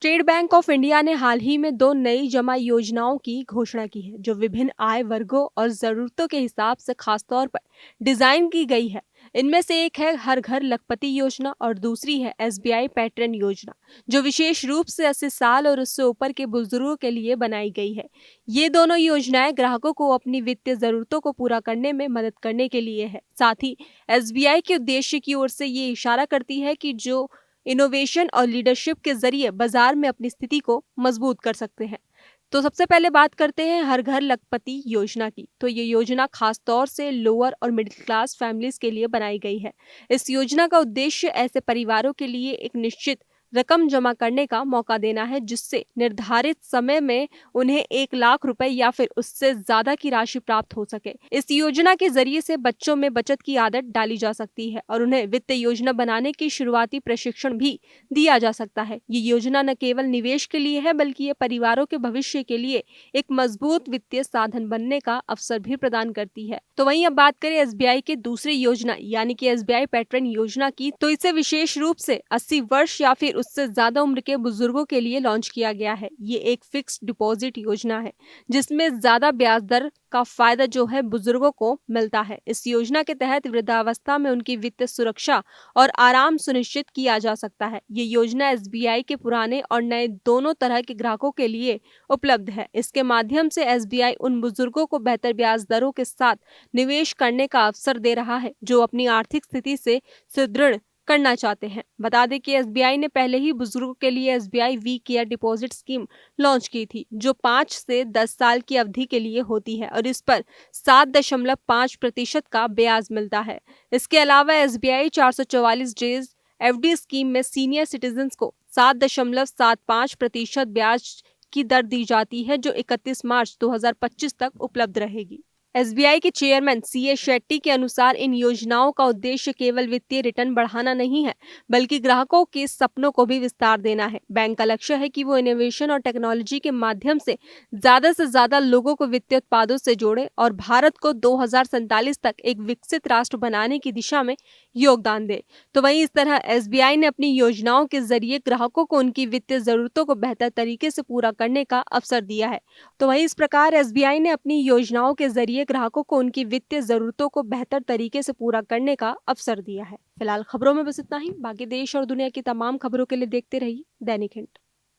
State bank of India ने हाल ही में दो नई जमा योजनाओं की घोषणा की है जो विभिन्न आय वर्गों और जरूरतों के हिसाब से खासतौर पर डिजाइन की गई है। इनमें से एक है हर घर लखपति योजना और दूसरी है एसबीआई पैटर्न योजना, जो विशेष रूप से 80 साल और उससे ऊपर के बुजुर्गों के लिए बनाई गई है। ये दोनों योजनाएं ग्राहकों को अपनी वित्तीय जरूरतों को पूरा करने में मदद करने के लिए है। साथ ही एसबीआई के उद्देश्य की ओर से ये इशारा करती है कि जो इनोवेशन और लीडरशिप के जरिए बाजार में अपनी स्थिति को मजबूत कर सकते हैं। तो सबसे पहले बात करते हैं हर घर लखपति योजना की। तो ये योजना खास तौर से लोअर और मिडिल क्लास फैमिलीज के लिए बनाई गई है। इस योजना का उद्देश्य ऐसे परिवारों के लिए एक निश्चित रकम जमा करने का मौका देना है, जिससे निर्धारित समय में उन्हें 1 लाख रुपए या फिर उससे ज्यादा की राशि प्राप्त हो सके। इस योजना के जरिए से बच्चों में बचत की आदत डाली जा सकती है और उन्हें वित्तीय योजना बनाने की शुरुआती प्रशिक्षण भी दिया जा सकता है। ये योजना न केवल निवेश के लिए है, बल्कि ये परिवारों के भविष्य के लिए एक मजबूत वित्तीय साधन बनने का अवसर भी प्रदान करती है। तो वहीं अब बात करें एसबीआई के दूसरी योजना यानी कि एसबीआई पैटर्न योजना की, तो इसे विशेष रूप से 80 वर्ष या फिर उससे ज्यादा उम्र के बुजुर्गों के लिए लॉन्च किया गया है। ये एक फिक्स डिपॉजिट योजना है जिसमें ज्यादा ब्याज दर का फायदा जो है बुजुर्गों को मिलता है। इस योजना के तहत वृद्धावस्था में उनकी वित्तीय सुरक्षा और आराम सुनिश्चित किया जा सकता है। ये योजना एसबीआई के पुराने और नए दोनों तरह के ग्राहकों के लिए उपलब्ध है। इसके माध्यम से एसबीआई उन बुजुर्गों को बेहतर ब्याज दरों के साथ निवेश करने का अवसर दे रहा है जो अपनी आर्थिक स्थिति से सुदृढ़ करना चाहते हैं। बता दें कि एसबीआई ने पहले ही बुजुर्गों के लिए SBI we care deposit scheme launch की थी, जो 5 से 10 साल की अवधि के लिए होती है और इस पर 7.5% का ब्याज मिलता है। इसके अलावा एसबीआई 444 डेज एफडी स्कीम में सीनियर सिटीजन को 7.75% ब्याज की दर दी जाती है, जो 31 मार्च 2025 तक उपलब्ध रहेगी। एसबीआई के चेयरमैन सीए शेट्टी के अनुसार इन योजनाओं का उद्देश्य केवल वित्तीय रिटर्न बढ़ाना नहीं है, बल्कि ग्राहकों के सपनों को भी विस्तार देना है। बैंक का लक्ष्य है कि वो इनोवेशन और टेक्नोलॉजी के माध्यम से ज्यादा लोगों को वित्तीय उत्पादों से जोड़े और भारत को 2047 तक एक विकसित राष्ट्र बनाने की दिशा में योगदान दे। तो वहीं इस तरह एसबीआई ने अपनी योजनाओं के जरिए ग्राहकों को उनकी वित्तीय जरूरतों को बेहतर तरीके से पूरा करने का अवसर दिया है। तो वहीं इस प्रकार एसबीआई ने अपनी योजनाओं के जरिए ग्राहकों को उनकी वित्तीय जरूरतों को बेहतर तरीके से पूरा करने का अवसर दिया है। फिलहाल खबरों में बस इतना ही। बाकी देश और दुनिया की तमाम खबरों के लिए देखते रहिए दैनिक हिंट।